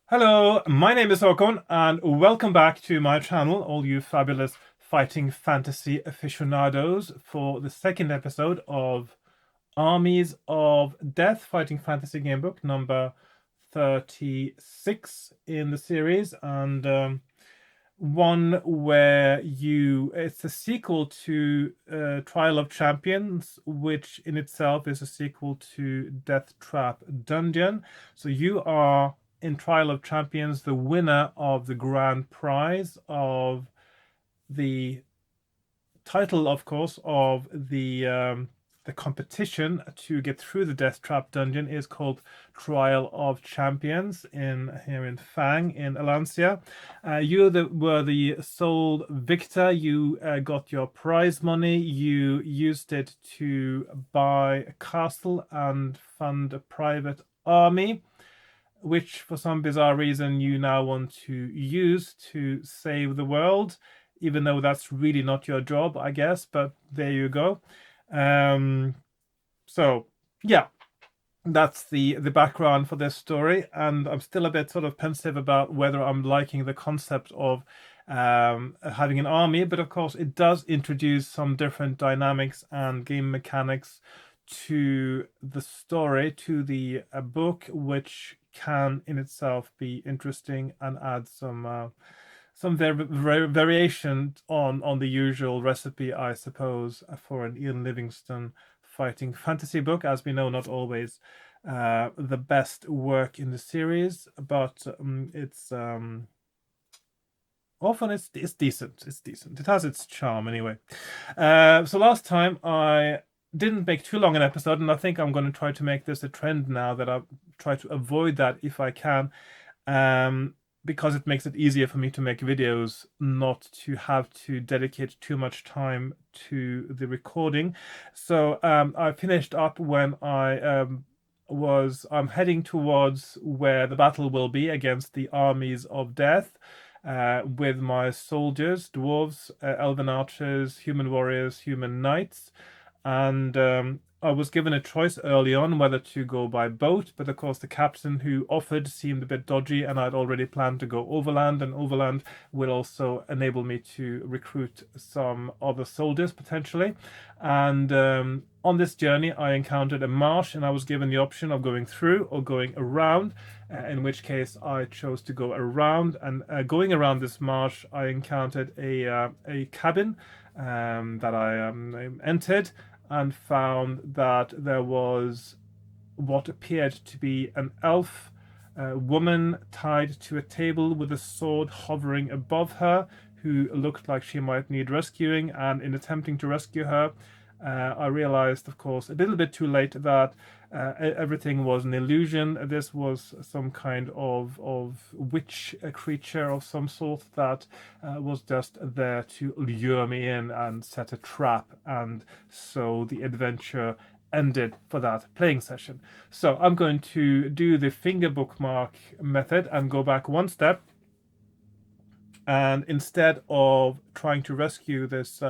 Hello, my name is Hakon, and welcome back to my channel, all you fabulous fighting fantasy aficionados, for the second episode of Armies of Death fighting fantasy gamebook number 36 in the series, and one where it's a sequel to Trial of Champions, which in itself is a sequel to Death Trap Dungeon. So you are in Trial of Champions the winner of the grand prize of the title, of course, of the competition to get through the Death Trap dungeon is called Trial of Champions here in Fang in Alancia. Were the sole victor. You got your prize money. You used it to buy a castle and fund a private army, which for some bizarre reason you now want to use to save the world, even though that's really not your job, I guess, but there you go. So yeah, that's the background for this story, and I'm still a bit sort of pensive about whether I'm liking the concept of having an army, but of course it does introduce some different dynamics and game mechanics to the story, to the book, which can in itself be interesting and add some variation on the usual recipe, I suppose, for an Ian Livingstone fighting fantasy book. As we know, not always the best work in the series, but it's often it's decent. It's decent. It has its charm anyway. So last time I didn't make too long an episode, and I think I'm going to try to make this a trend now, that I try to avoid that if I can, because it makes it easier for me to make videos, not to have to dedicate too much time to the recording. So I finished up when I'm heading towards where the battle will be against the armies of death, with my soldiers, dwarves, elven archers, human warriors, human knights. And I was given a choice early on whether to go by boat, but of course the captain who offered seemed a bit dodgy, and I'd already planned to go overland, and overland will also enable me to recruit some other soldiers potentially. And on this journey I encountered a marsh, and I was given the option of going through or going around, in which case I chose to go around. And going around this marsh, I encountered a cabin that I entered, and found that there was what appeared to be an elf woman tied to a table with a sword hovering above her, who looked like she might need rescuing. And in attempting to rescue her, I realized, of course, a little bit too late, that everything was an illusion. This was some kind of witch creature of some sort that was just there to lure me in and set a trap, and so the adventure ended for that playing session. So I'm going to do the finger bookmark method and go back one step, and instead of trying to rescue this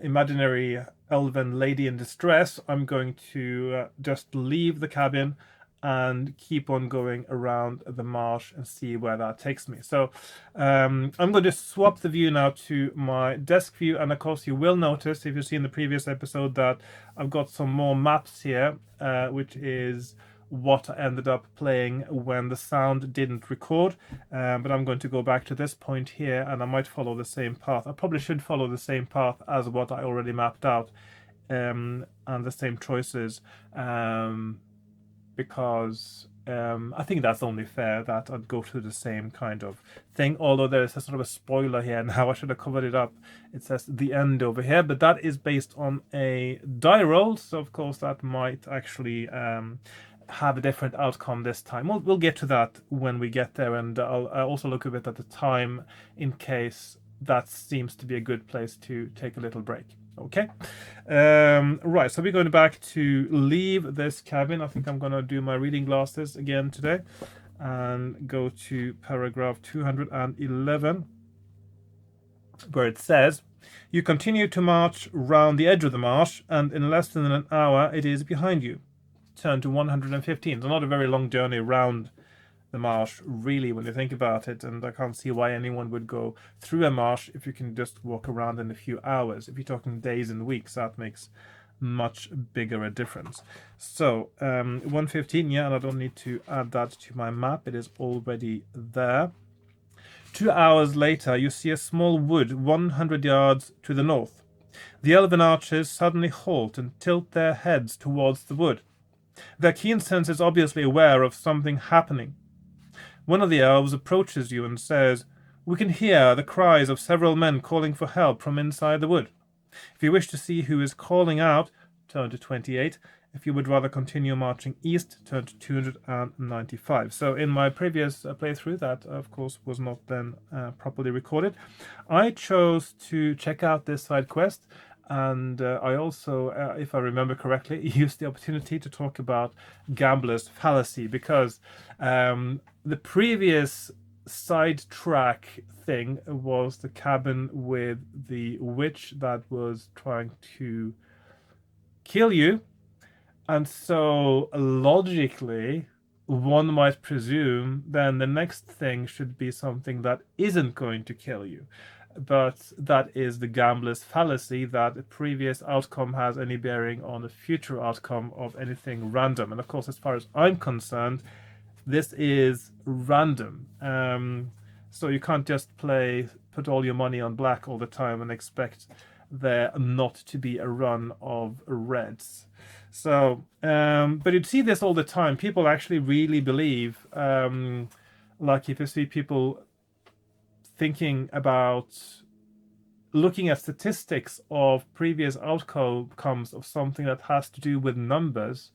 imaginary elven lady in distress, I'm going to just leave the cabin and keep on going around the marsh and see where that takes me. So I'm going to swap the view now to my desk view, and of course you will notice, if you've seen the previous episode, that I've got some more maps here, which is what I ended up playing when the sound didn't record. But I'm going to go back to this point here, and I might follow the same path. I probably should follow the same path as what I already mapped out, and the same choices, because I think that's only fair that I'd go through the same kind of thing. Although there's a sort of a spoiler here now, I should have covered it up. It says the end over here, but that is based on a die roll, so of course that might actually have a different outcome this time. We'll get to that when we get there, and I'll also look a bit at the time in case that seems to be a good place to take a little break. Okay, right, so we're going back to leave this cabin. I think I'm going to do my reading glasses again today and go to paragraph 211, where it says, "You continue to march round the edge of the marsh, and in less than an hour it is behind you. Turn to 115. So not a very long journey round the marsh, really, when you think about it. And I can't see why anyone would go through a marsh if you can just walk around in a few hours. If you're talking days and weeks, that makes much bigger a difference. So 115, yeah, and I don't need to add that to my map. It is already there. 2 hours later, you see a small wood 100 yards to the north. The elven archers suddenly halt and tilt their heads towards the wood. Their keen sense is obviously aware of something happening. One of the elves approaches you and says, "We can hear the cries of several men calling for help from inside the wood. If you wish to see who is calling out, turn to 28. If you would rather continue marching east, turn to 295. So in my previous playthrough, that of course was not then properly recorded, I chose to check out this side quest, and I also, if I remember correctly, used the opportunity to talk about Gambler's Fallacy, because the previous sidetrack thing was the cabin with the witch that was trying to kill you. And so logically, one might presume then the next thing should be something that isn't going to kill you. But that is the gambler's fallacy, that a previous outcome has any bearing on a future outcome of anything random. And of course, as far as I'm concerned, this is random. So you can't just put all your money on black all the time and expect there not to be a run of reds. So, but you'd see this all the time. People actually really believe, like if you see people thinking about looking at statistics of previous outcomes of something that has to do with numbers,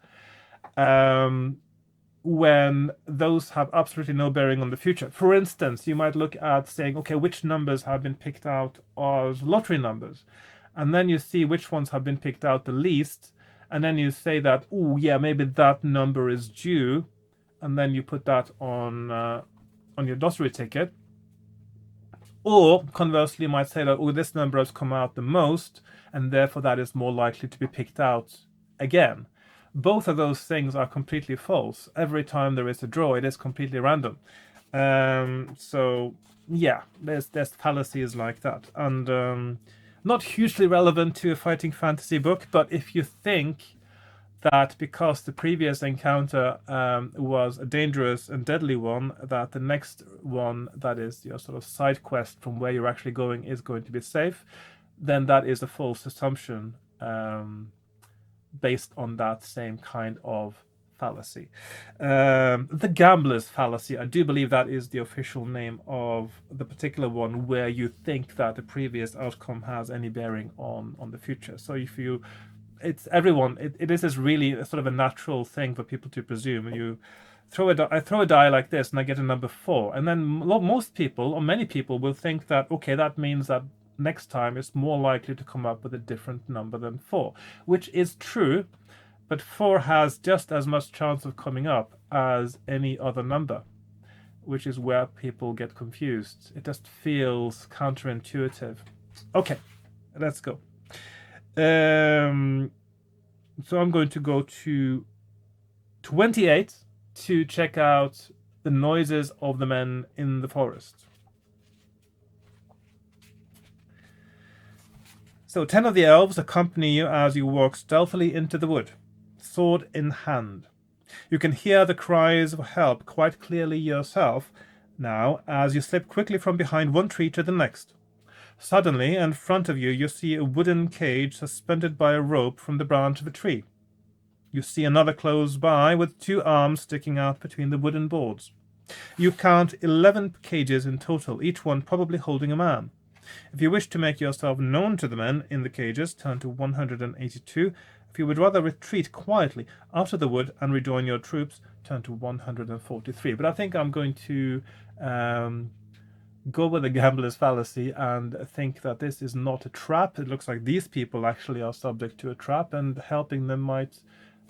when those have absolutely no bearing on the future. For instance, you might look at saying, okay, which numbers have been picked out as lottery numbers? And then you see which ones have been picked out the least. And then you say that, oh yeah, maybe that number is due. And then you put that on your lottery ticket. Or conversely, you might say that, oh, this number has come out the most, and therefore that is more likely to be picked out again. Both of those things are completely false. Every time there is a draw, it is completely random. So yeah, there's fallacies like that, and not hugely relevant to a fighting fantasy book. But if you think that because the previous encounter was a dangerous and deadly one, that the next one, that is your sort of side quest from where you're actually going, is going to be safe, then that is a false assumption based on that same kind of fallacy. The gambler's fallacy, I do believe that is the official name of the particular one where you think that the previous outcome has any bearing on the future. So if you it is really sort of a natural thing for people to presume. I throw a die like this and I get a number 4, and then most people, or many people, will think that, okay, that means that next time it's more likely to come up with a different number than 4, which is true, but 4 has just as much chance of coming up as any other number, which is where people get confused. It just feels counterintuitive. Okay, let's go. So I'm going to go to 28 to check out the noises of the men in the forest. So 10 of the elves accompany you as you walk stealthily into the wood, sword in hand. You can hear the cries of help quite clearly yourself now as you slip quickly from behind one tree to the next. Suddenly, in front of you, you see a wooden cage suspended by a rope from the branch of a tree. You see another close by with 2 arms sticking out between the wooden boards. You count 11 cages in total, each one probably holding a man. If you wish to make yourself known to the men in the cages, turn to 182. If you would rather retreat quietly out of the wood and rejoin your troops, turn to 143. But I think I'm going to go with the gambler's fallacy and think that this is not a trap. It looks like these people actually are subject to a trap, and helping them might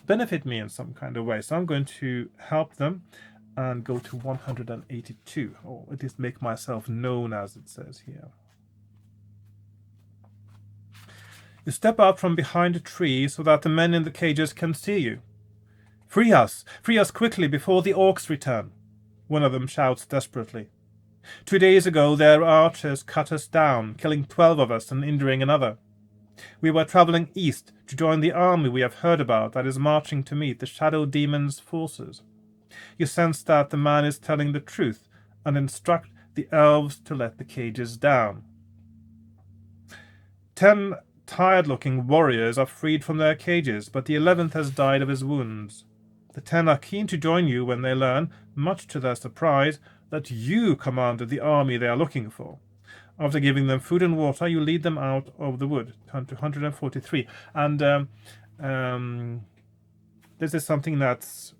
benefit me in some kind of way. So I'm going to help them and go to 182, or at least make myself known, as it says here. You step out from behind a tree so that the men in the cages can see you. Free us quickly before the orcs return. One of them shouts desperately. 2 days ago their archers cut us down, killing 12 of us and injuring another. We were traveling east to join the army we have heard about that is marching to meet the Shadow Demon's forces. You sense that the man is telling the truth and instruct the elves to let the cages down. 10 tired-looking warriors are freed from their cages, but the 11th has died of his wounds. The 10 are keen to join you when they learn, much to their surprise, that you commanded the army they are looking for. After giving them food and water, you lead them out of the wood. Turn to 143. And this is something that's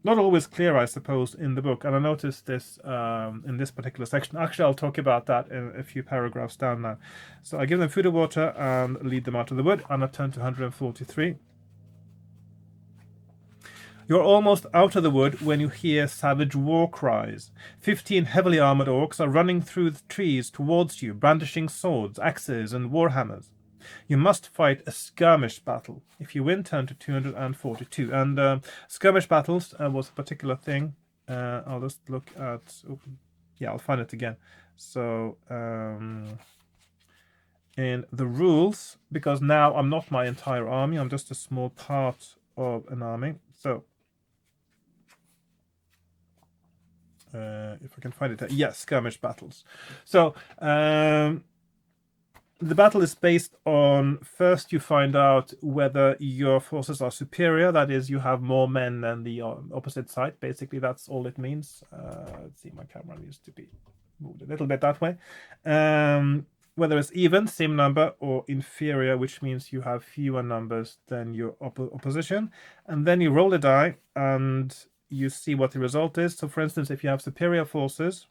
not always clear, I suppose, in the book. And I noticed this in this particular section. Actually, I'll talk about that in a few paragraphs down now. So I give them food and water and lead them out of the wood. And I turn to 143. You're almost out of the wood when you hear savage war cries. 15 heavily armored orcs are running through the trees towards you, brandishing swords, axes, and warhammers. You must fight a skirmish battle. If you win, turn to 242. And skirmish battles was a particular thing. I'll just look at... I'll find it again. So, in the rules, because now I'm not my entire army, I'm just a small part of an army. So, if I can find it, yes, skirmish battles. So, the battle is based on, first you find out whether your forces are superior, that is, you have more men than the opposite side. Basically, that's all it means. Let's see, my camera needs to be moved a little bit that way. Whether it's even, same number, or inferior, which means you have fewer numbers than your opposition. And then you roll a die, and you see what the result is. So, for instance, if you have superior forces,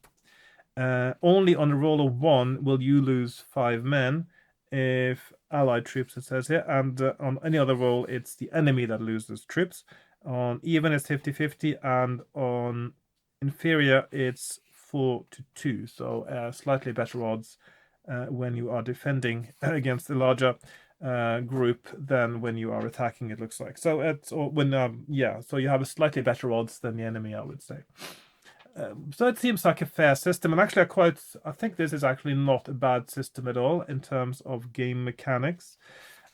only on a roll of 1 will you lose 5 men. If allied troops, it says here, and on any other roll, it's the enemy that loses troops. On even, it's 50-50, and on inferior, it's 4-2. So slightly better odds when you are defending against a larger group than when you are attacking, it looks like. So it's so you have a slightly better odds than the enemy, I would say. So it seems like a fair system, and actually I think this is actually not a bad system at all in terms of game mechanics.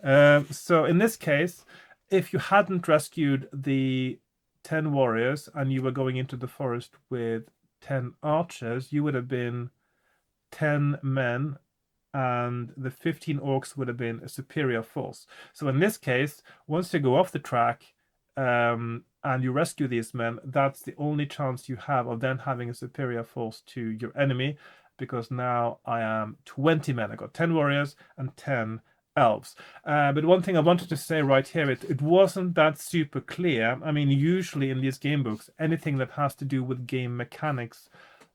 So in this case, if you hadn't rescued the 10 warriors and you were going into the forest with 10 archers, you would have been 10 men, and the 15 orcs would have been a superior force. So in this case, once you go off the track, and you rescue these men, that's the only chance you have of then having a superior force to your enemy, because now I am 20 men. I got 10 warriors and 10 elves. But one thing I wanted to say right here, it wasn't that super clear. I mean, usually in these game books, anything that has to do with game mechanics,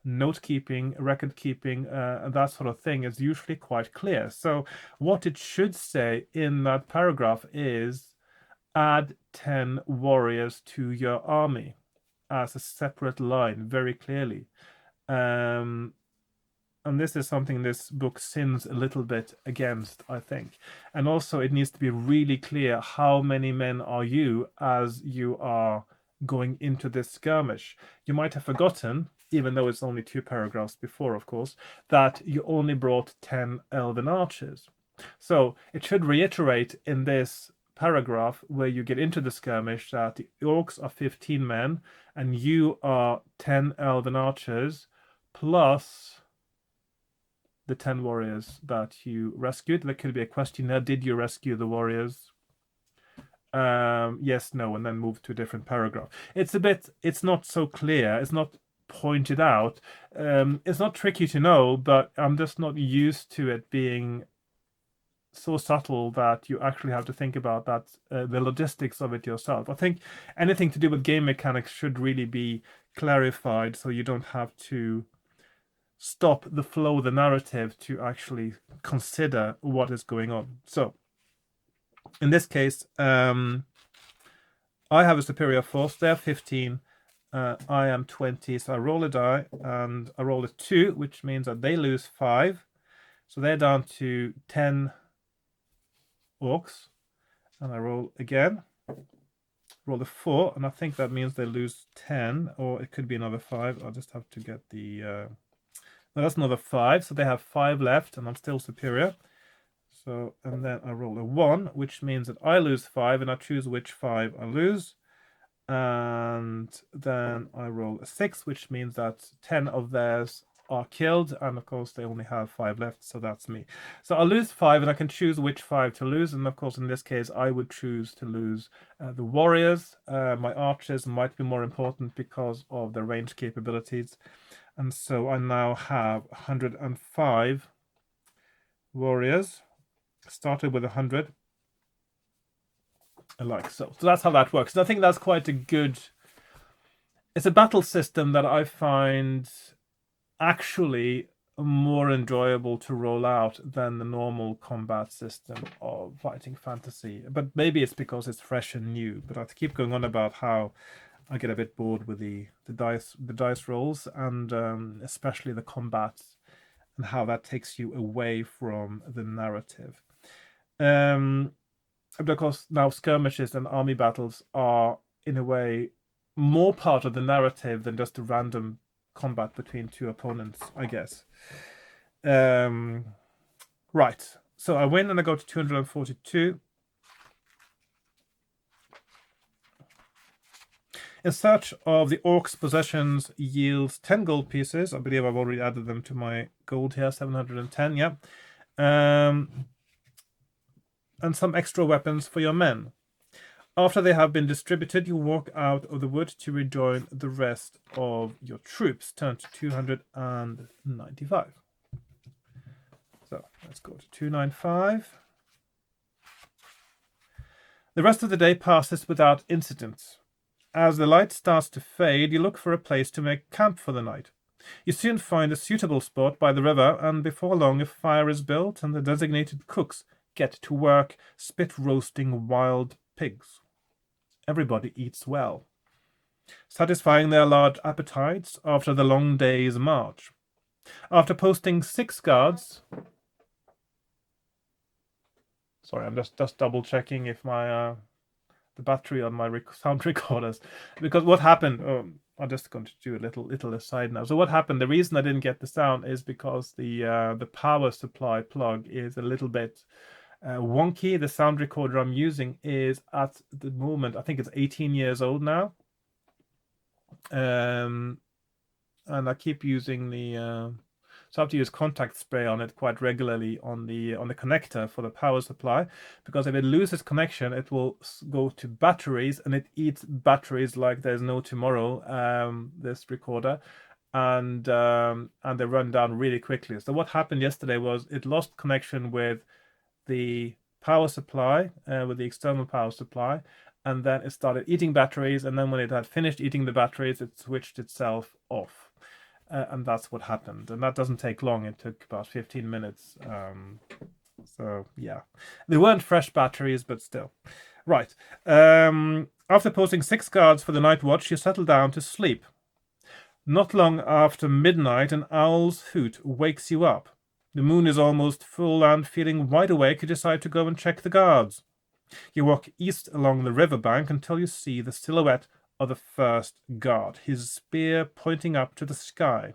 note-keeping, record-keeping, that sort of thing is usually quite clear. So what it should say in that paragraph is, add 10 warriors to your army as a separate line, very clearly. And this is something this book sins a little bit against, I think. And also it needs to be really clear how many men are you as you are going into this skirmish. You might have forgotten, even though it's only 2 paragraphs before, of course, that you only brought 10 elven archers. So it should reiterate in this paragraph where you get into the skirmish that the orcs are 15 men and you are 10 elven archers plus the 10 warriors that you rescued. There could be a question there, did you rescue the warriors? Yes, no, and then move to a different paragraph. It's not so clear, it's not pointed out. It's not tricky to know, but I'm just not used to it being so subtle that you actually have to think about that, the logistics of it yourself. I think anything to do with game mechanics should really be clarified, so you don't have to stop the flow of the narrative to actually consider what is going on. So in this case, I have a superior force. They're 15. I am 20. So I roll a die and I roll a 2, which means that they lose 5. So they're down to 10 orcs. And I roll again. roll a 4, and I think that means they lose 10, or it could be another 5. I'll just have to get the... no, that's another 5, so they have 5 left, and I'm still superior. So, and then I roll a 1, which means that I lose 5, and I choose which 5 I lose. And then I roll a 6, which means that 10 of theirs are killed, and of course they only have 5 left, so that's me. So I'll lose 5, and I can choose which 5 to lose, and of course in this case I would choose to lose the warriors. My archers might be more important because of their range capabilities, and so I now have 105 warriors. Started with 100, like so. So that's how that works. And I think that's quite a good... It's a battle system that I find actually more enjoyable to roll out than the normal combat system of Fighting Fantasy. But maybe it's because it's fresh and new. But I keep going on about how I get a bit bored with the dice rolls, and especially the combat, and how that takes you away from the narrative. Because now skirmishes and army battles are, in a way, more part of the narrative than just a random combat between two opponents, I guess. Right, so I win and I go to 242. In search of the orc's possessions yields 10 gold pieces. I believe I've already added them to my gold here, 710, yeah. And some extra weapons for your men. After they have been distributed, you walk out of the wood to rejoin the rest of your troops. Turn to 295. So let's go to 295. The rest of the day passes without incident. As the light starts to fade, you look for a place to make camp for the night. You soon find a suitable spot by the river, and before long a fire is built and the designated cooks get to work spit roasting wild pigs. Everybody eats well, satisfying their large appetites after the long day's march. After posting 6 guards... Sorry, I'm just double checking if my the battery on my sound recorders, because what happened... I'm just going to do a little aside now. So what happened? The reason I didn't get the sound is because the power supply plug is a little bit wonky. The sound recorder I'm using is at the moment, I think it's 18 years old now, and I keep using the so I have to use contact spray on it quite regularly on the connector for the power supply, because if it loses connection it will go to batteries, and it eats batteries like there's no tomorrow, this recorder, and they run down really quickly. So what happened yesterday was it lost connection with the power supply, with the external power supply, and then it started eating batteries, and then when it had finished eating the batteries it switched itself off, and that's what happened. And that doesn't take long. It took about 15 minutes. So yeah, they weren't fresh batteries, but still. Right, after posting 6 guards for the night watch, you settle down to sleep. Not long after midnight, an owl's hoot wakes you up. The moon is almost full, and feeling wide awake, you decide to go and check the guards. You walk east along the riverbank until you see the silhouette of the first guard, his spear pointing up to the sky.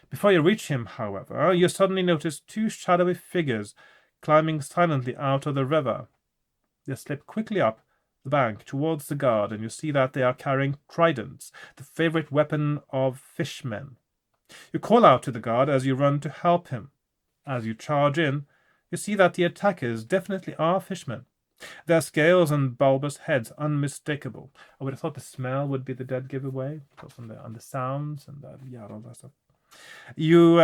Before you reach him, however, you suddenly notice 2 shadowy figures climbing silently out of the river. They slip quickly up the bank towards the guard, and you see that they are carrying tridents, the favorite weapon of fishmen. You call out to the guard as you run to help him. As you charge in, you see that the attackers definitely are fishmen. Their scales and bulbous heads unmistakable. I would have thought the smell would be the dead giveaway, because on the sounds and all that stuff. You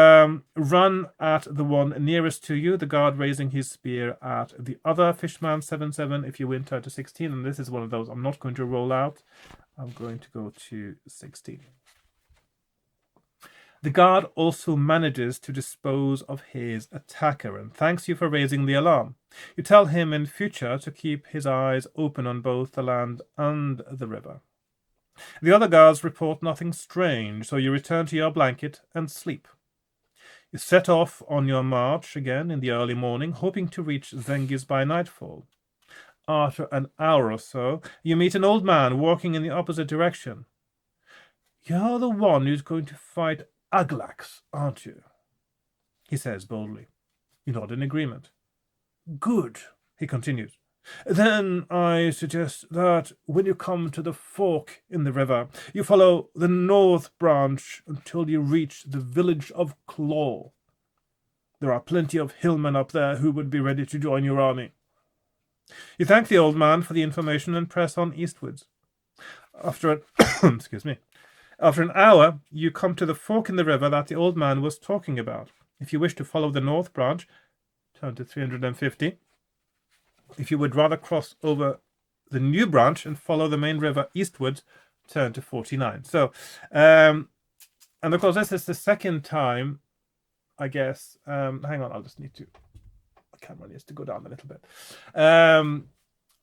run at the one nearest to you, the guard raising his spear at the other. Fishman 7-7 if you win turn to 16, and this is one of those I'm not going to roll out. I'm going to go to 16. The guard also manages to dispose of his attacker and thanks you for raising the alarm. You tell him in future to keep his eyes open on both the land and the river. The other guards report nothing strange, so you return to your blanket and sleep. You set off on your march again in the early morning, hoping to reach Zengis by nightfall. After an hour or so, you meet an old man walking in the opposite direction. You're the one who's going to fight Aglax, aren't you? He says boldly. You nod in agreement. Good, he continues. Then I suggest that when you come to the fork in the river, you follow the north branch until you reach the village of Claw. There are plenty of hillmen up there who would be ready to join your army. You thank the old man for the information and press on eastwards. After an hour, you come to the fork in the river that the old man was talking about. If you wish to follow the north branch, turn to 350. If you would rather cross over the new branch and follow the main river eastwards, turn to 49. So, and of course, this is the second time, I guess. Hang on, I'll just need to. The camera needs to go down a little bit.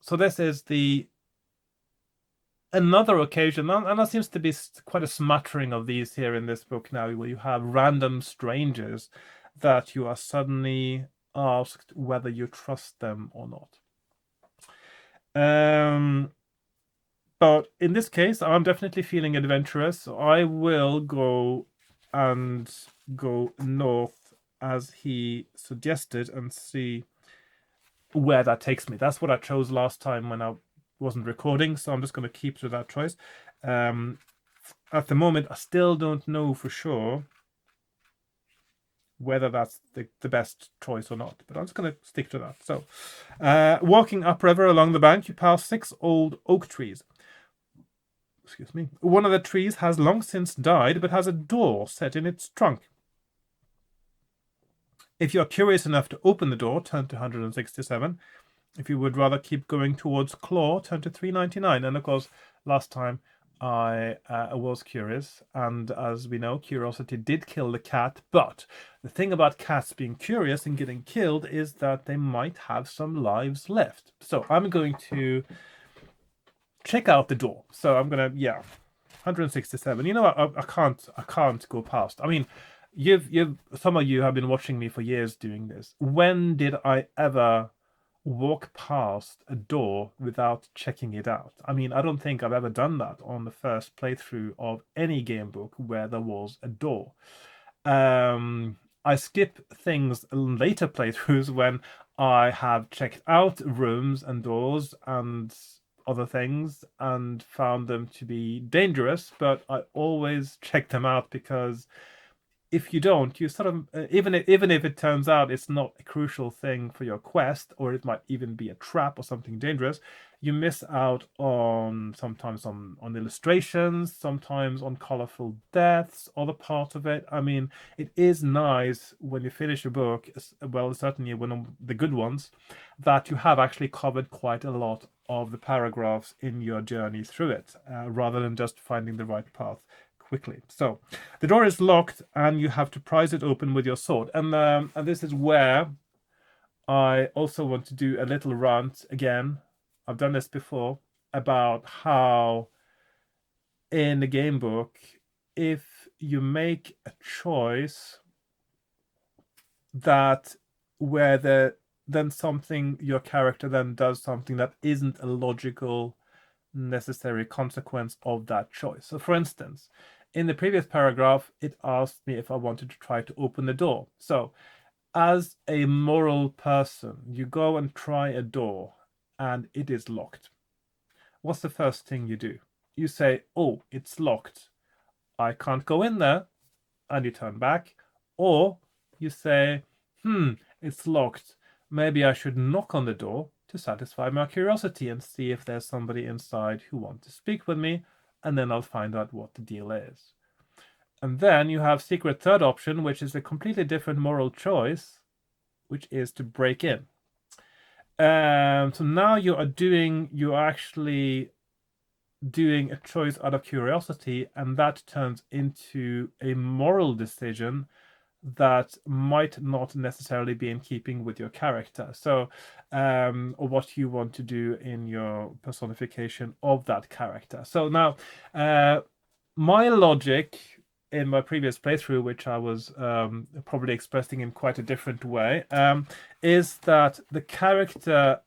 So this is another occasion, and there seems to be quite a smattering of these here in this book now, where you have random strangers that you are suddenly asked whether you trust them or not. But in this case, I'm definitely feeling adventurous, so I will go north as he suggested and see where that takes me. That's what I chose last time when I wasn't recording, so I'm just going to keep to that choice. At the moment, I still don't know for sure whether that's the best choice or not, but I'm just going to stick to that. So, walking upriver along the bank, you pass 6 old oak trees. Excuse me. One of the trees has long since died, but has a door set in its trunk. If you are curious enough to open the door, turn to 167. If you would rather keep going towards Claw, turn to 399. And of course, last time I was curious, and as we know, curiosity did kill the cat. But the thing about cats being curious and getting killed is that they might have some lives left. So I'm going to check out the door. So I'm gonna 167. You know what? I can't go past. I mean, some of you have been watching me for years doing this. When did I ever walk past a door without checking it out? I mean, I don't think I've ever done that on the first playthrough of any game book where there was a door. I skip things in later playthroughs when I have checked out rooms and doors and other things and found them to be dangerous, but I always check them out, because if you don't, you sort of even if it turns out it's not a crucial thing for your quest, or it might even be a trap or something dangerous, you miss out on sometimes on illustrations, sometimes on colorful deaths, other part of it. I mean, it is nice when you finish a book, well, certainly one of the good ones, that you have actually covered quite a lot of the paragraphs in your journey through it, rather than just finding the right path quickly. So the door is locked and you have to prise it open with your sword. And this is where I also want to do a little rant again. I've done this before about how in the game book, if you make a choice that then something, your character then does something that isn't a logical necessary consequence of that choice. So for instance, in the previous paragraph, it asked me if I wanted to try to open the door. So as a moral person, you go and try a door and it is locked. What's the first thing you do? You say, oh, it's locked, I can't go in there, and you turn back. Or you say, it's locked, maybe I should knock on the door to satisfy my curiosity and see if there's somebody inside who wants to speak with me, and then I'll find out what the deal is. And then you have secret third option, which is a completely different moral choice, which is to break in. So now you're actually doing a choice out of curiosity, and that turns into a moral decision that might not necessarily be in keeping with your character. So, or what you want to do in your personification of that character. So now, my logic in my previous playthrough, which I was probably expressing in quite a different way, is that the character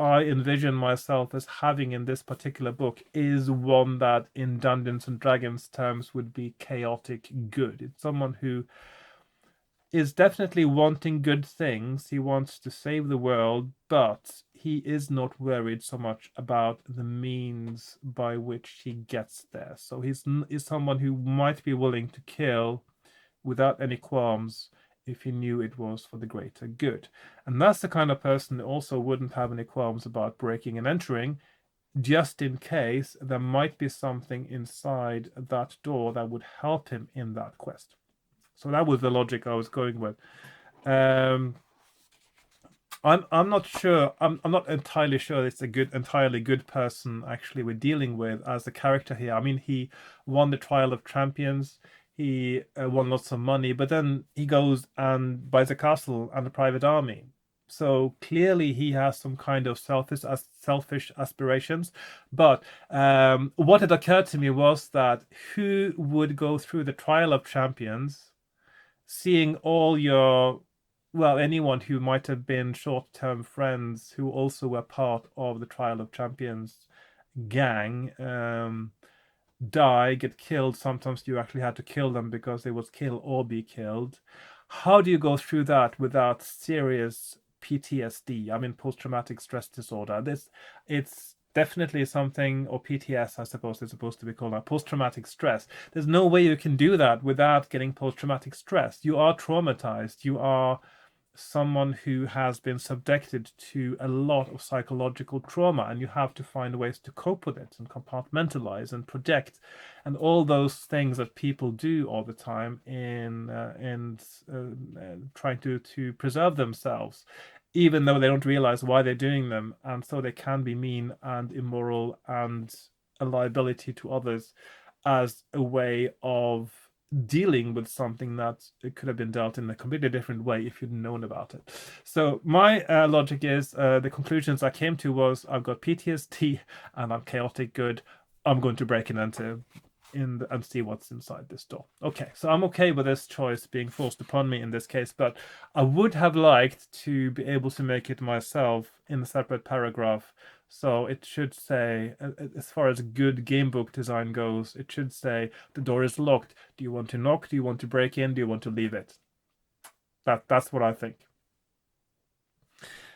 I envision myself as having in this particular book is one that in Dungeons and Dragons terms would be chaotic good. It's someone who is definitely wanting good things. He wants to save the world, but he is not worried so much about the means by which he gets there. So he's someone who might be willing to kill without any qualms if he knew it was for the greater good. And that's the kind of person who also wouldn't have any qualms about breaking and entering, just in case there might be something inside that door that would help him in that quest. So that was the logic I was going with. I'm not sure. I'm not entirely sure it's a entirely good person actually we're dealing with as a character here. I mean, he won the Trial of Champions. He won lots of money, but then he goes and buys a castle and a private army. So clearly he has some kind of selfish aspirations. But what had occurred to me was that who would go through the Trial of Champions, seeing all your, well, anyone who might have been short-term friends who also were part of the Trial of Champions gang, die, get killed. Sometimes you actually had to kill them because it was kill or be killed. How do you go through that without serious PTSD? I mean, post-traumatic stress disorder. It's definitely something, or PTS, I suppose it's supposed to be called now, post-traumatic stress. There's no way you can do that without getting post-traumatic stress. You are traumatized. You are someone who has been subjected to a lot of psychological trauma, and you have to find ways to cope with it and compartmentalize and project and all those things that people do all the time in trying to preserve themselves, even though they don't realize why they're doing them, and so they can be mean and immoral and a liability to others as a way of dealing with something that it could have been dealt in a completely different way if you'd known about it. So my logic is, the conclusions I came to was, I've got PTSD and I'm chaotic good. I'm going to break it into and see what's inside this door. Okay, so I'm okay with this choice being forced upon me in this case, but I would have liked to be able to make it myself in a separate paragraph. So it should say, as far as good gamebook design goes, it should say, the door is locked. Do you want to knock? Do you want to break in? Do you want to leave it? That's what I think.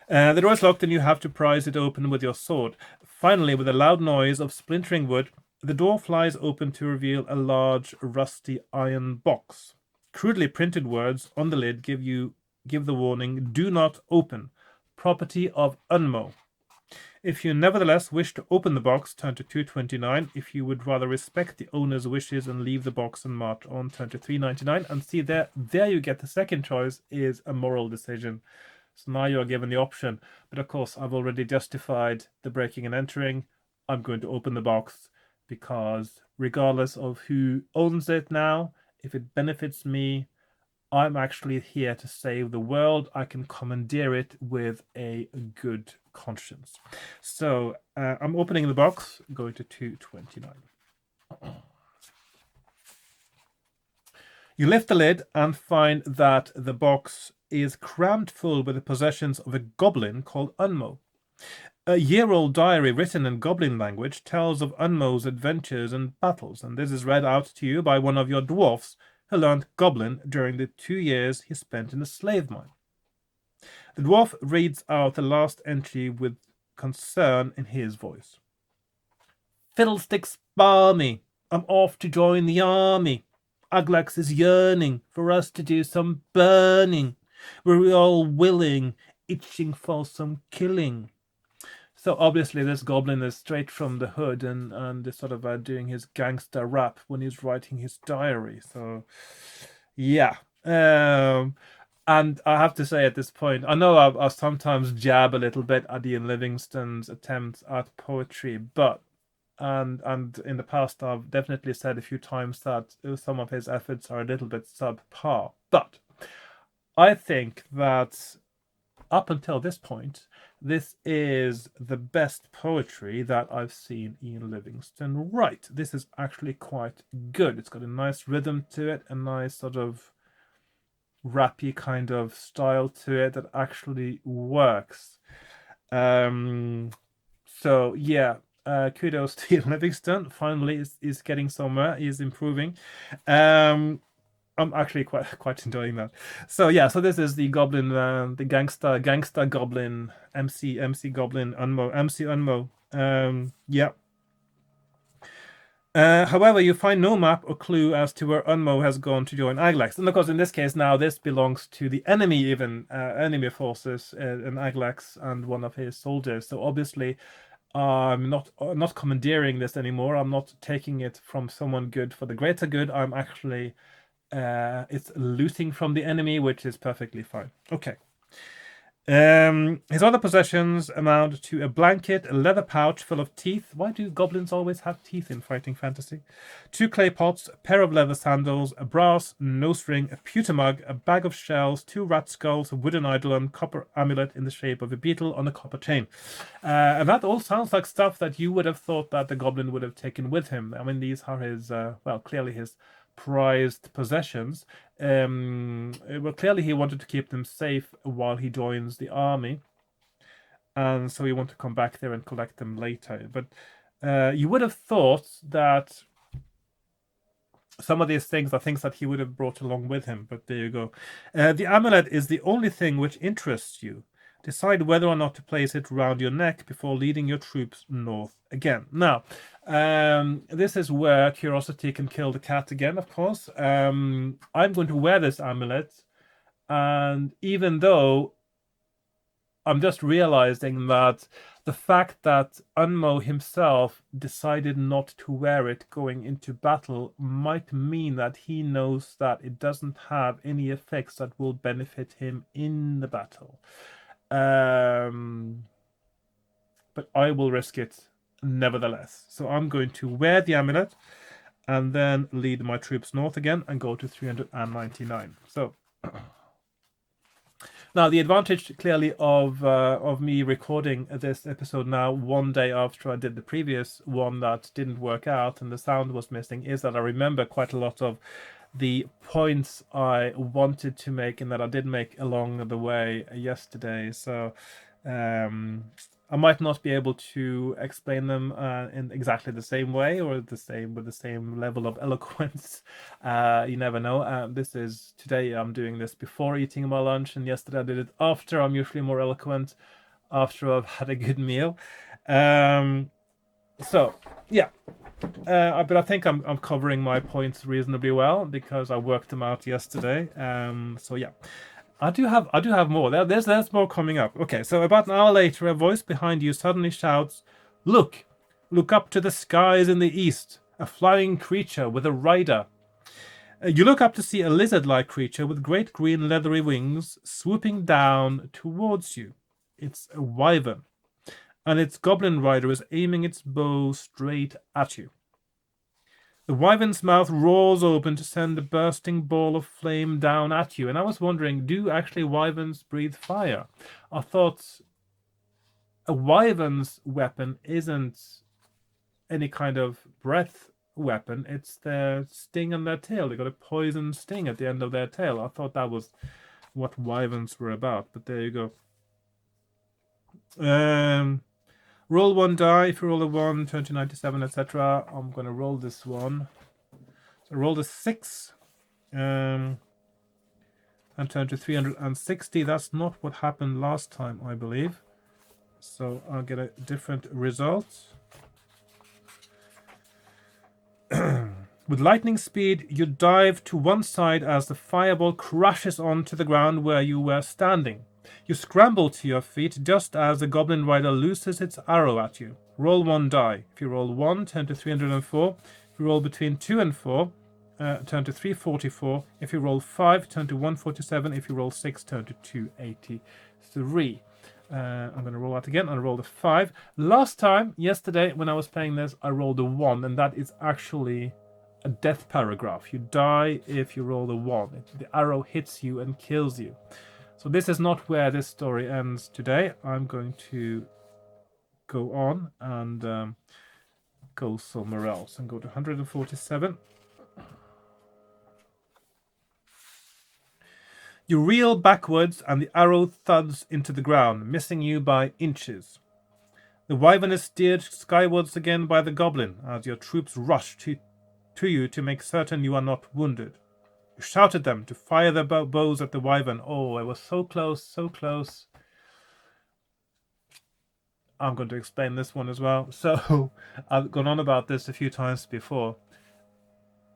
The door is locked and you have to prise it open with your sword. Finally, with a loud noise of splintering wood, the door flies open to reveal a large, rusty iron box. Crudely printed words on the lid give the warning, "Do not open. Property of Unmo." If you nevertheless wish to open the box, turn to 229. If you would rather respect the owner's wishes and leave the box and march on, turn to 399. And see, there you get the second choice is a moral decision. So now you're given the option. But of course, I've already justified the breaking and entering. I'm going to open the box because regardless of who owns it now, if it benefits me, I'm actually here to save the world. I can commandeer it with a good conscience. So I'm opening the box, going to 229. You lift the lid and find that the box is crammed full with the possessions of a goblin called Unmo. A year-old diary written in Goblin language tells of Unmo's adventures and battles, and this is read out to you by one of your dwarfs who learned Goblin during the 2 years he spent in a slave mine. The dwarf reads out the last entry with concern in his voice. "Fiddlesticks balmy, I'm off to join the army. Aglax is yearning for us to do some burning. We're all willing, itching for some killing." So obviously this goblin is straight from the hood and is sort of doing his gangster rap when he's writing his diary. So yeah. And I have to say at this point, I know I sometimes jab a little bit at Ian Livingstone's attempts at poetry, but and in the past I've definitely said a few times that some of his efforts are a little bit subpar. But I think that up until this point, this is the best poetry that I've seen Ian Livingstone write. This is actually quite good. It's got a nice rhythm to it, a nice sort of rappy kind of style to it that actually works. So yeah, kudos to Livingston. Finally, is getting somewhere. He's improving. I'm actually quite enjoying that. So yeah, so this is the Goblin, the Gangsta Goblin, MC Goblin Unmo, MC Unmo. Yeah. However, you find no map or clue as to where Unmo has gone to join Aglax. And of course, in this case, now this belongs to the enemy, even enemy forces, and Aglax and one of his soldiers. So obviously, I'm not commandeering this anymore. I'm not taking it from someone good for the greater good. I'm actually it's looting from the enemy, which is perfectly fine. Okay. His other possessions amount to a blanket, a leather pouch full of teeth. Why do goblins always have teeth in fighting fantasy? 2 clay pots, a pair of leather sandals, a brass nose ring, a pewter mug, a bag of shells, 2 rat skulls, a wooden eidolon, copper amulet in the shape of a beetle on a copper chain. And that all sounds like stuff that you would have thought that the goblin would have taken with him. I mean, these are his, well, clearly his prized possessions. Well, clearly he wanted to keep them safe while he joins the army, and so he wanted to come back there and collect them later. But you would have thought that some of these things are things that he would have brought along with him, but there you go. The amulet is the only thing which interests you. Decide whether or not to place it round your neck before leading your troops north again. Now, this is where curiosity can kill the cat again, of course. I'm going to wear this amulet, and even though I'm just realizing that the fact that Unmo himself decided not to wear it going into battle might mean that he knows that it doesn't have any effects that will benefit him in the battle. But I will risk it nevertheless. So I'm going to wear the amulet and then lead my troops north again and go to 399. So now the advantage clearly of me recording this episode now 1 day after I did the previous one that didn't work out and the sound was missing is that I remember quite a lot of the points I wanted to make and that I did make along the way yesterday. So I might not be able to explain them in exactly the same way or with the same level of eloquence. You never know. This is today. I'm doing this before eating my lunch, and yesterday I did it after. I'm usually more eloquent after I've had a good meal. So yeah. But I think I'm covering my points reasonably well because I worked them out yesterday. So yeah, I do have more. There's more coming up. Okay, so about an hour later, a voice behind you suddenly shouts, "Look up to the skies in the east! A flying creature with a rider." You look up to see a lizard-like creature with great green leathery wings swooping down towards you. It's a wyvern, and its goblin rider is aiming its bow straight at you. The wyvern's mouth roars open to send a bursting ball of flame down at you. And I was wondering, do actually wyverns breathe fire? I thought a wyvern's weapon isn't any kind of breath weapon. It's their sting on their tail. They got a poison sting at the end of their tail. I thought that was what wyverns were about, but there you go. Roll 1 die. If you roll a 1, turn to 97, etc. I'm going to roll this one. So roll the 6 and turn to 360. That's not what happened last time, I believe. So I'll get a different result. With lightning speed, you dive to one side as the fireball crashes onto the ground where you were standing. You scramble to your feet just as the goblin rider looses its arrow at you. Roll 1 die. If you roll 1, turn to 304. If you roll between 2 and 4, turn to 344. If you roll 5, turn to 147. If you roll 6, turn to 283. I'm going to roll that again. I'll roll the 5. Last time, yesterday, when I was playing this, I rolled a 1, and that is actually a death paragraph. You die if you roll the 1. The arrow hits you and kills you. So this is not where this story ends today. I'm going to go on and go somewhere else and go to 147. You reel backwards and the arrow thuds into the ground, missing you by inches. The wyvern is steered skywards again by the goblin as your troops rush to you to make certain you are not wounded. You shout at them to fire their bows at the wyvern. Oh, I was so close, so close. I'm going to explain this one as well. So, I've gone on about this a few times before.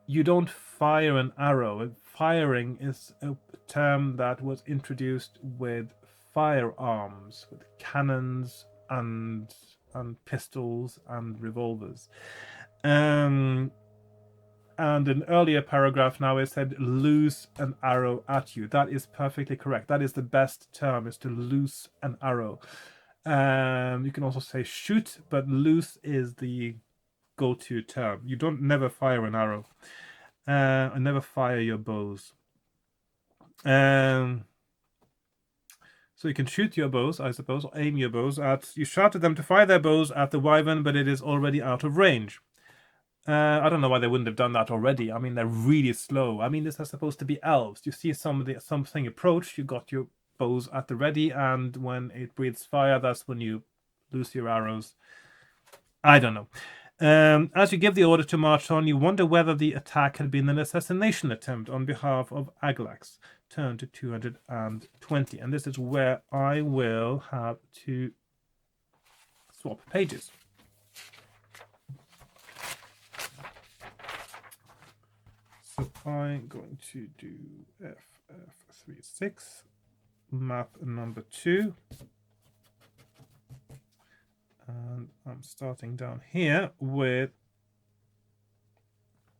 You don't fire an arrow. Firing is a term that was introduced with firearms, with cannons and pistols and revolvers. And an earlier paragraph now it said loose an arrow at you. That is perfectly correct. That is the best term, is to loose an arrow. You can also say shoot, but loose is the go-to term. You don't never fire an arrow. And never fire your bows. So you can shoot your bows, I suppose, or aim your bows at. You shout at them to fire their bows at the wyvern, but it is already out of range. I don't know why they wouldn't have done that already. I mean, they're really slow. I mean, this is supposed to be elves. You see something approach, you got your bows at the ready, and when it breathes fire, that's when you loose your arrows. I don't know. As you give the order to march on, you wonder whether the attack had been an assassination attempt on behalf of Aglax. Turn to 220. And this is where I will have to swap pages. So I'm going to do FF36, map number 2. And I'm starting down here with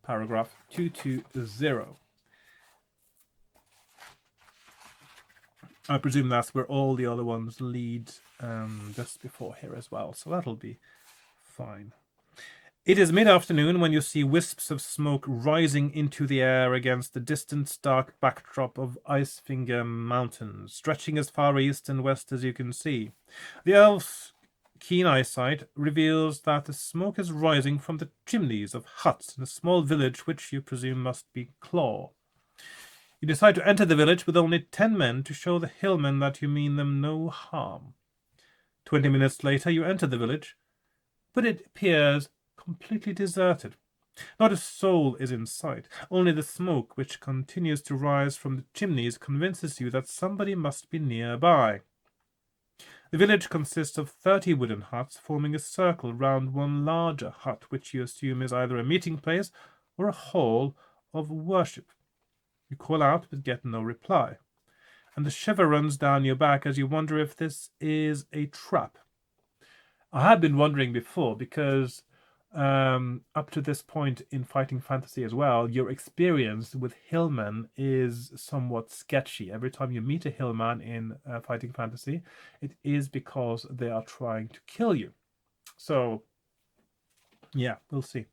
paragraph 220. I presume that's where all the other ones lead just before here as well, so that'll be fine. It is mid-afternoon when you see wisps of smoke rising into the air against the distant stark backdrop of Icefinger Mountains, stretching as far east and west as you can see. The elves' keen eyesight reveals that the smoke is rising from the chimneys of huts in a small village which you presume must be Claw. You decide to enter the village with only 10 men to show the hillmen that you mean them no harm. 20 minutes later you enter the village, but it appears completely deserted. Not a soul is in sight. Only the smoke which continues to rise from the chimneys convinces you that somebody must be nearby. The village consists of 30 wooden huts forming a circle round one larger hut, which you assume is either a meeting place or a hall of worship. You call out but get no reply, and the shiver runs down your back as you wonder if this is a trap. I had been wondering before, because up to this point in Fighting Fantasy as well, your experience with hillmen is somewhat sketchy. Every time you meet a hillman in Fighting Fantasy, it is because they are trying to kill you. So, yeah, we'll see.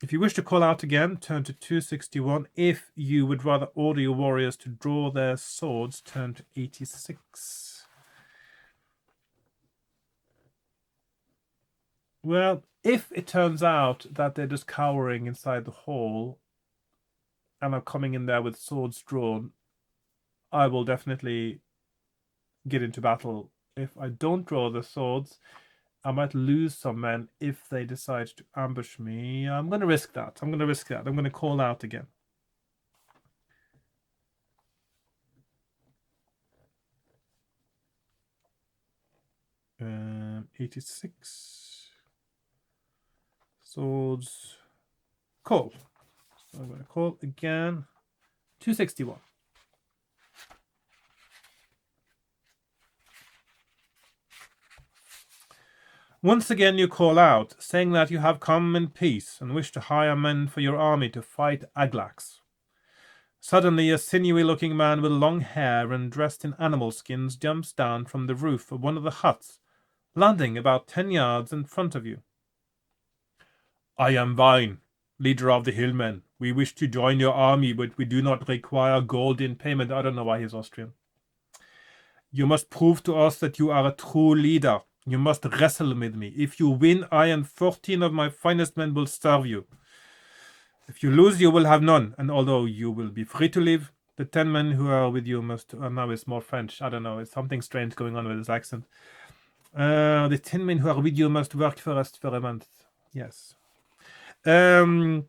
If you wish to call out again, turn to 261. If you would rather order your warriors to draw their swords, turn to 86. Well, if it turns out that they're just cowering inside the hall and are coming in there with swords drawn, I will definitely get into battle. If I don't draw the swords, I might lose some men if they decide to ambush me. I'm going to risk that. I'm going to call out again. Um, 86. Swords. Call. So I'm going to call again. 261. Once again you call out, saying that you have come in peace and wish to hire men for your army to fight Aglax. Suddenly a sinewy-looking man with long hair and dressed in animal skins jumps down from the roof of one of the huts, landing about 10 yards in front of you. I am Vine, leader of the hillmen. We wish to join your army, but we do not require gold in payment. I don't know why he's Austrian. You must prove to us that you are a true leader. You must wrestle with me. If you win, I and 14 of my finest men will serve you. If you lose, you will have none, and although you will be free to leave, the 10 men who are with you must... now it's more French. I don't know. It's something strange going on with his accent. The 10 men who are with you must work for us for a month. Yes. If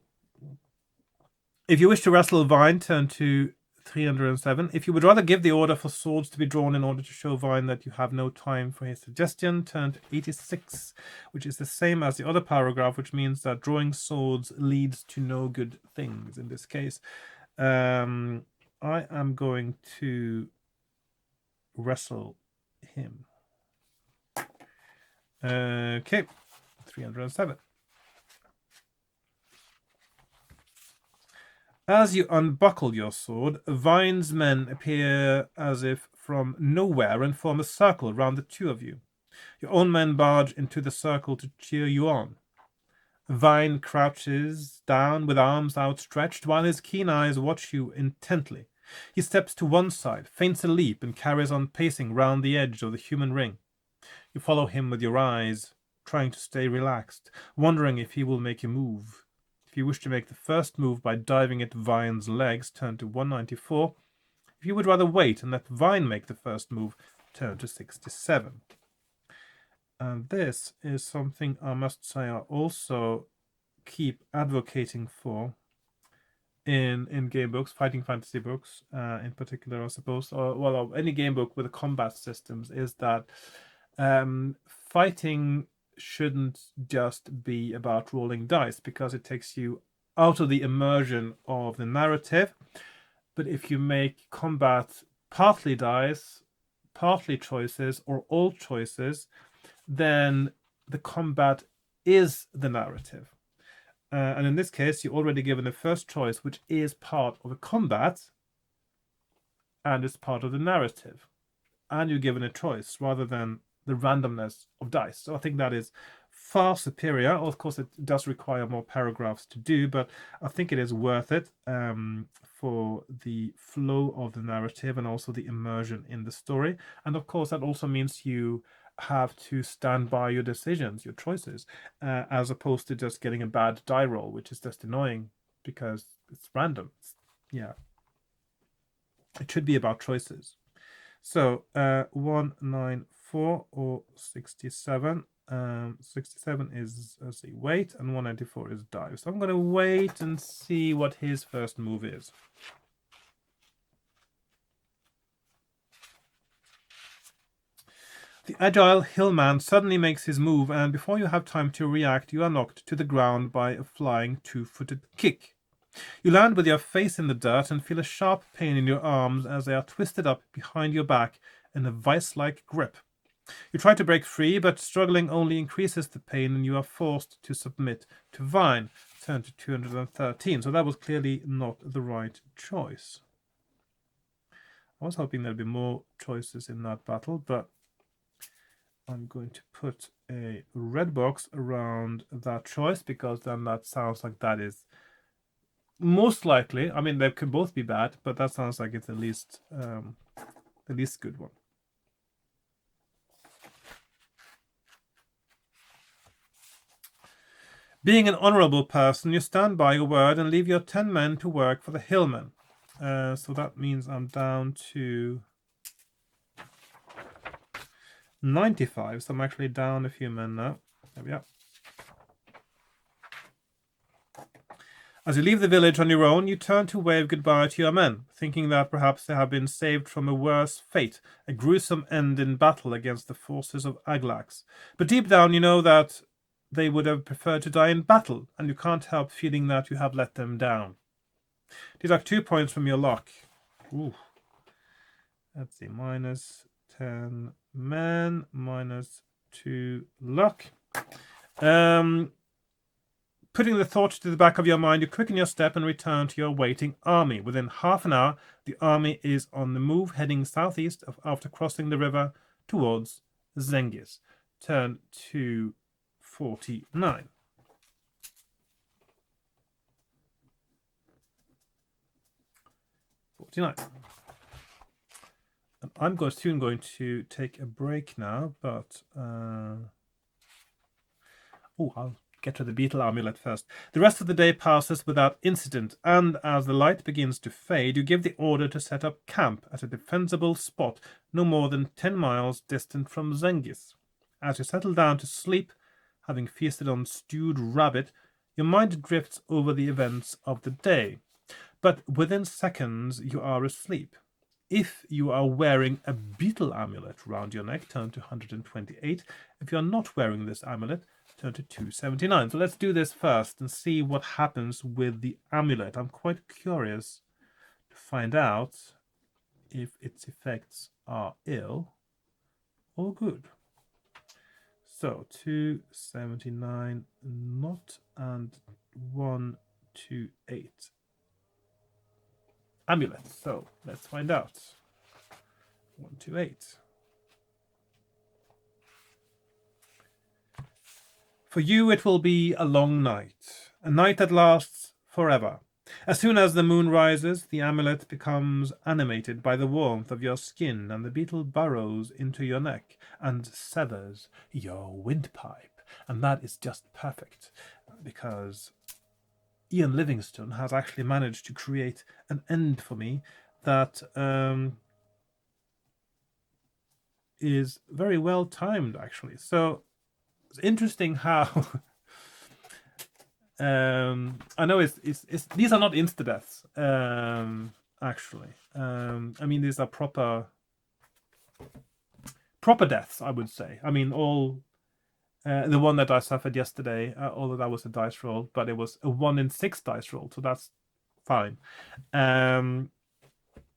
you wish to wrestle Vine, turn to 307. If you would rather give the order for swords to be drawn in order to show Vine that you have no time for his suggestion, turn to 86, which is the same as the other paragraph, which means that drawing swords leads to no good things in this case. I am going to wrestle him. Okay, 307. As you unbuckle your sword, Vine's men appear as if from nowhere and form a circle round the two of you. Your own men barge into the circle to cheer you on. Vine crouches down with arms outstretched while his keen eyes watch you intently. He steps to one side, feints a leap, and carries on pacing round the edge of the human ring. You follow him with your eyes, trying to stay relaxed, wondering if he will make a move. If you wish to make the first move by diving at Vine's legs, turn to 194. If you would rather wait and let Vine make the first move, turn to 67. And this is something I must say I also keep advocating for in game books, fighting fantasy books in particular, I suppose, or any game book with combat systems, is that fighting shouldn't just be about rolling dice, because it takes you out of the immersion of the narrative. But if you make combat partly dice, partly choices, or all choices, then the combat is the narrative. And in this case, you're already given a first choice, which is part of the combat and is part of the narrative. And you're given a choice rather than the randomness of dice. So I think that is far superior. Of course, it does require more paragraphs to do, but I think it is worth it for the flow of the narrative and also the immersion in the story. And of course, that also means you have to stand by your decisions, your choices, as opposed to just getting a bad die roll, which is just annoying because it's random. Yeah. It should be about choices. So 194 or 67. 67 is, let's see, wait, and 194 is dive. So I'm going to wait and see what his first move is. The agile hillman suddenly makes his move, and before you have time to react, you are knocked to the ground by a flying two-footed kick. You land with your face in the dirt and feel a sharp pain in your arms as they are twisted up behind your back in a vice-like grip. You try to break free, but struggling only increases the pain, and you are forced to submit to Vine. Turn to 213. So that was clearly not the right choice. I was hoping there'd be more choices in that battle, but I'm going to put a red box around that choice, because then that sounds like that is most likely. I mean, they could both be bad, but that sounds like it's the least good one. Being an honorable person, you stand by your word and leave your 10 men to work for the hillmen. So that means I'm down to 95. So I'm actually down a few men now. There we are. As you leave the village on your own, you turn to wave goodbye to your men, thinking that perhaps they have been saved from a worse fate, a gruesome end in battle against the forces of Aglax. But deep down, you know that they would have preferred to die in battle, and you can't help feeling that you have let them down. Deduct 2 points from your luck. Ooh. Let's see, minus 10 men, minus 2 luck. Putting the thought to the back of your mind, you quicken your step and return to your waiting army. Within half an hour, the army is on the move, heading southeast after crossing the river towards Zengis. Turn to 49. And I'm soon going to take a break now, but I'll get to the beetle amulet first. The rest of the day passes without incident, and as the light begins to fade, you give the order to set up camp at a defensible spot no more than 10 miles distant from Zengis. As you settle down to sleep, having feasted on stewed rabbit, your mind drifts over the events of the day. But within seconds, you are asleep. If you are wearing a beetle amulet round your neck, turn to 128. If you are not wearing this amulet, turn to 279. So let's do this first and see what happens with the amulet. I'm quite curious to find out if its effects are ill or good. So 279 not and 128. Amulet. So let's find out. 128. For you, it will be a long night, a night that lasts forever. As soon as the moon rises, the amulet becomes animated by the warmth of your skin, and the beetle burrows into your neck and severs your windpipe. And that is just perfect, because Ian Livingstone has actually managed to create an end for me that is very well timed, actually. So it's interesting how I know it's these are not insta deaths, actually. I mean, these are proper deaths, I would say. I mean, all the one that I suffered yesterday, although that was a dice roll, but it was a 1 in 6 dice roll, so that's fine.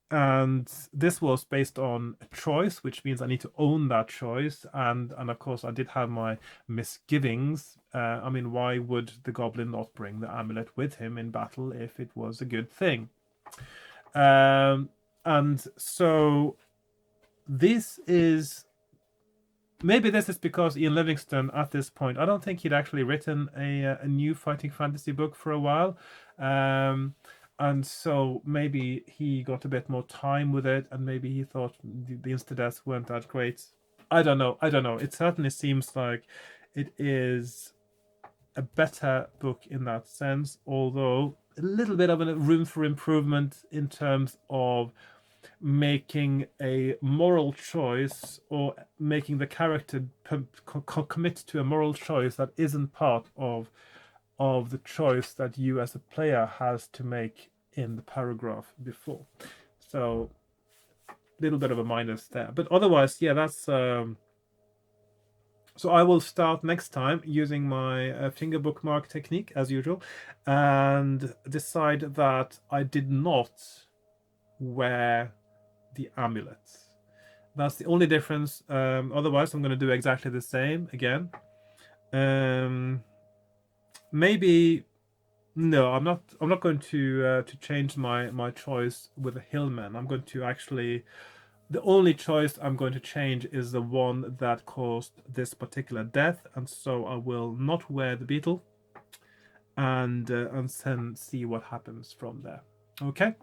And this was based on a choice, which means I need to own that choice. And of course, I did have my misgivings. I mean, why would the goblin not bring the amulet with him in battle if it was a good thing? And so this is... Maybe this is because Ian Livingstone, at this point, I don't think he'd actually written a new fighting fantasy book for a while. And so maybe he got a bit more time with it, and maybe he thought the insta-deaths weren't that great. I don't know. It certainly seems like it is a better book in that sense, although a little bit of a room for improvement in terms of making a moral choice, or making the character commit to a moral choice that isn't part of the choice that you as a player has to make in the paragraph before. So a little bit of a minus there, but otherwise, yeah, that's so I will start next time using my finger bookmark technique as usual, and decide that I did not wear the amulet. That's the only difference. Otherwise, I'm going to do exactly the same again. Maybe no, I'm not going to change my choice with the hillman. I'm going to actually... The only choice I'm going to change is the one that caused this particular death, and so I will not wear the beetle, and then see what happens from there. Okay.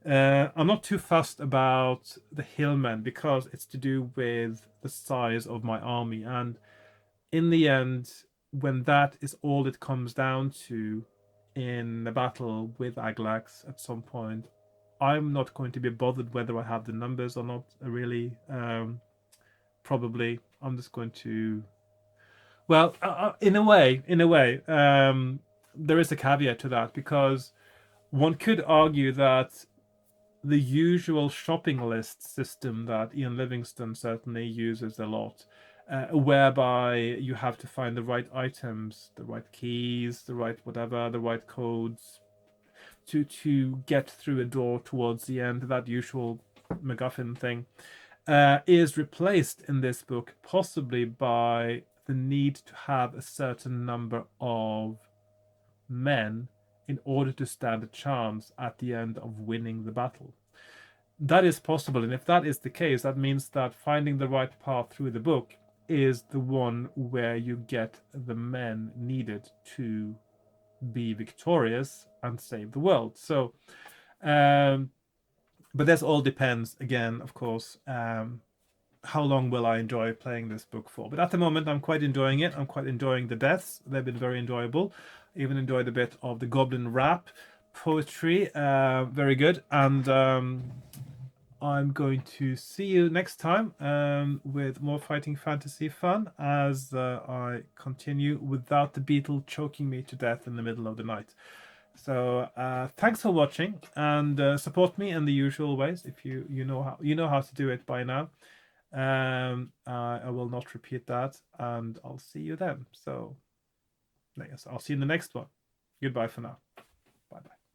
I'm not too fussed about the hillman because it's to do with the size of my army, and in the end, when that is all it comes down to in the battle with Aglax at some point, I'm not going to be bothered whether I have the numbers or not, really. Probably I'm just going to... Well, in a way, there is a caveat to that, because one could argue that the usual shopping list system that Ian Livingstone certainly uses a lot, whereby you have to find the right items, the right keys, the right whatever, the right codes to get through a door towards the end, that usual MacGuffin thing, is replaced in this book possibly by the need to have a certain number of men in order to stand a chance at the end of winning the battle. That is possible, and if that is the case, that means that finding the right path through the book is the one where you get the men needed to be victorious and save the world. So, but this all depends, again, of course, how long will I enjoy playing this book for? But at the moment, I'm quite enjoying it. I'm quite enjoying the deaths. They've been very enjoyable. Even enjoyed a bit of the Goblin rap poetry. Very good. And I'm going to see you next time with more fighting fantasy fun as I continue without the beetle choking me to death in the middle of the night. So thanks for watching, and support me in the usual ways. If you know how to do it by now. I will not repeat that, and I'll see you then. So yes, I'll see you in the next one. Goodbye for now. Bye bye.